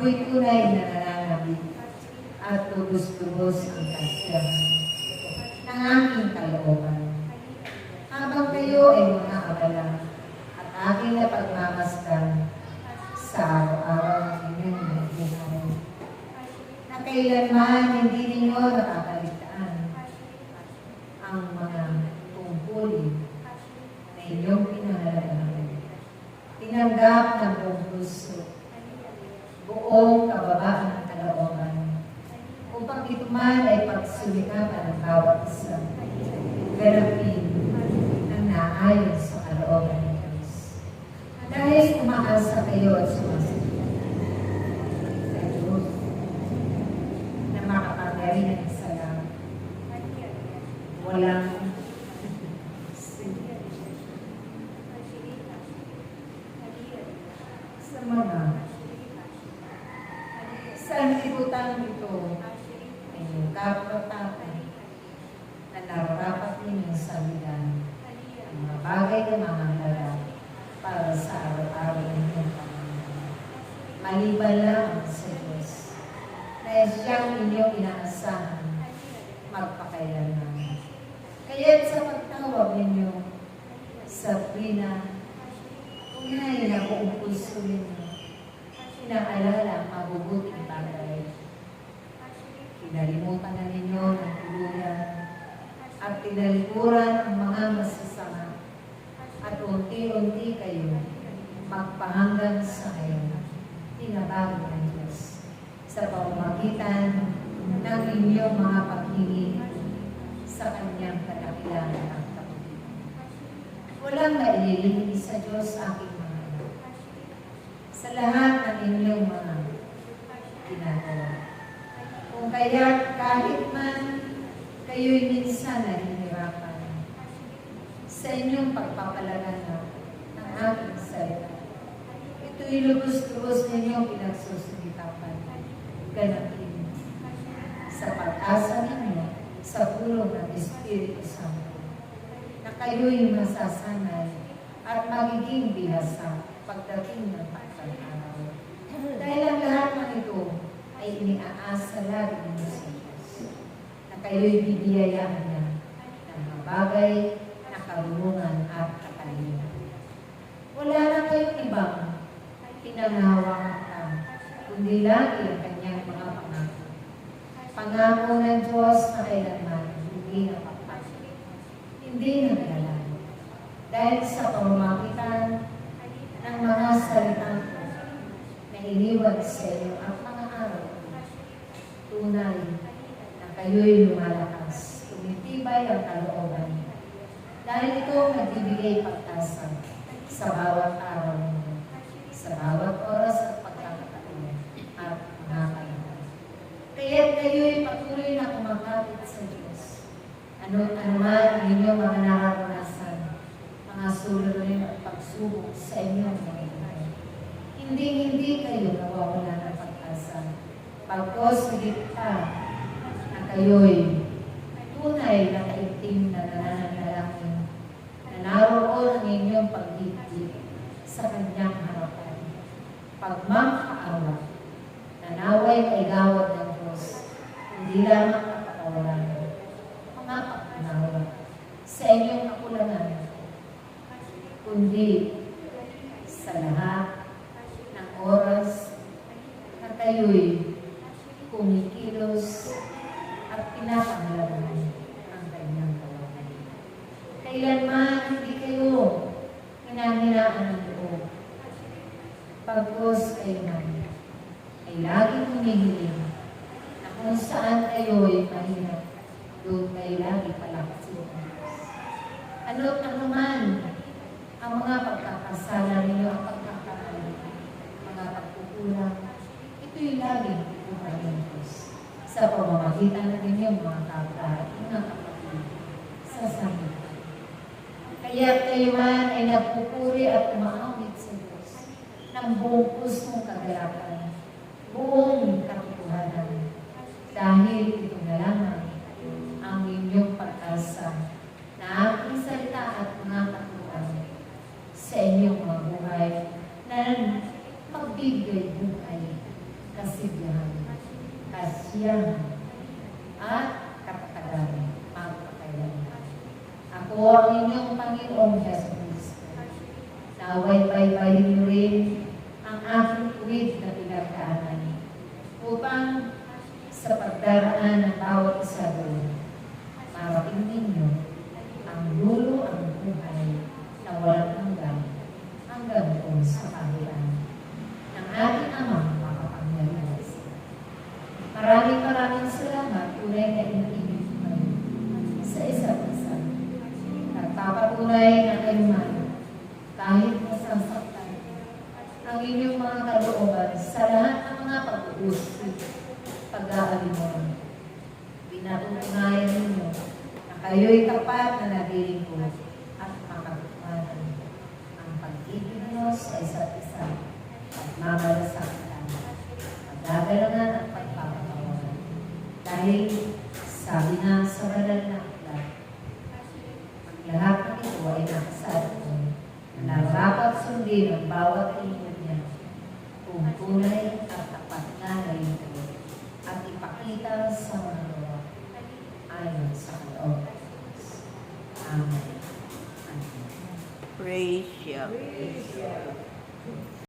ako'y tunay na nananabik at lubos-lubos ang kasiyahan ng aking kalooban. Habang kayo ay mga abala at aking napagmamasdan sa araw-araw ng inyong buhay, na kailanman hindi ninyo nakakaligtaan ang mga tungkulin na inyong pinangalagahan. Tinanggap ng buong puso, buong kababaan ng kalooban, upang ito man ay pagsulikapan ng bawat isa, ganapin ng naayon sa kalooban ng Diyos. Dahil umaasa kayo at sumasagot sa Diyos na makapangyarihan sa lahat, walang sa mga sanlibutan ito ay yung kapatapan na nararapat ninyong sabihan ang mga bagay na mga halaga para sa araw-araw ninyong pamamagitan. Maliban lang sa Diyos na siyang inyong inaasahan magpakailanman. Kaya't sa pagtawag ninyo sa Trina, kung hinahin na buong puso ninyo, inaalala ang mabubuting bagay. Kinalimutan na ninyo ng tuluyan at tinalikuran ang mga masasama at unti-unti kayo magpahanggang sa ngayon. Tinabago ng Diyos sa pamamagitan ng inyong mga paghingi sa Kanyang kadakilan at kapulitan. Walang maililihim sa Diyos aking mga anak sa lahat ng inyong mga ginagawa. Kung kaya't kahit man kayo'y minsan nahihirapan sa inyong pagpapalaganap ng aking salita, ito'y lubos-lubos ninyong pinagsusumikapan, ganapin sa pag-asa ninyo sa tulong ng Espiritu Santo, na kayo'y masasanay at magiging bihasa pagdating ng pagkakaraw. Dahil ang lahat ng ito ay iniaasa lagi ninyo sa Diyos, na kayo'y bibiyayaan niya ng mga bagay na karunungan at katalinuhan. Wala na kayong ibang pinangahawakan, kundi lagi ang kanyang mga pangako. Pangako ng Diyos na kailanman hindi napapagod, hindi naglalayo. Dahil sa pamamagitan ng mga salitang ko na iniwan sa iyo at mga araw, tunay na kayo'y lumalakas, tumitibay ang kalooban. Dahil ito nagbibigay pagtasa sa bawat araw ninyo, sa bawat oras at pagkakataon at mga kailangan. Kaya't kayo'y patuloy na kumakapit sa Diyos. Ano-anuman ang inyong mga nararanasan, mga suliranin at pagsubok sa inyong mga buhay. Hindi kayo nawawala ng pag-asa. Pagkos higit pa na kayo'y tunay na kaitim na nananalangin na naroon ang inyong paghihigit sa kanyang harapan. Pagmamaawa na naway kay gawad ng Diyos, hindi lamang kapatawaran, mga pagkanawa sa inyong kakulangan, kundi sa lahat ng oras na kayo'y kumikilos at pinapangalaman ang kanyang kawalan. Kailanman hindi kayo hinanghinaan ng loob. Pagkos kayo man ay laging humihiling na kung saan kayo'y mahirap, doon kayo lagi palaksin ng Diyos. Ano't ano man ang mga pagkakasala ninyo, ang pagkakamali, mga pagkukulang, ito'y laging buhay ng Diyos sa pamamagitan ng inyong mga kapwa at mga kapatid sa sanlibutan. Kaya kayo man ay nagpupuri at umaawit sa Diyos ng buong pusong kagalakan, buong katotohanan, dahil ito na lamang ang inyong pag-asa na aking salita at mga katuan sa inyong mga buhay na magbigay buhay kasiyahan, kasiyahan, at kapatagan, magpakailanman. Ako ang inyong Panginoong Hesus Kristo. Naway baybayin niyo rin ang aking tuwid na pinagdaanan upang sa pagdaraan ng bawat isa doon, marating ninyo ang dulo ang buhay na walang hanggang doon sa kahilan ng ating Amang makapangyarihan. Maraming salamat, tunay na inibig kayo sa isa't isa. Nagpapatunay na kayo man, kahit nasasaktan, ang inyong mga kalooban sa lahat ng mga pag-uusip, pag-aalimon. Pinatutunayan ninyo na kayo'y tapat na naglilingkod at makapagpanan ang pag-ibig nyo sa isa't isa at mamalasaktan, pagdagalangan at pagpapatawanan. Dahil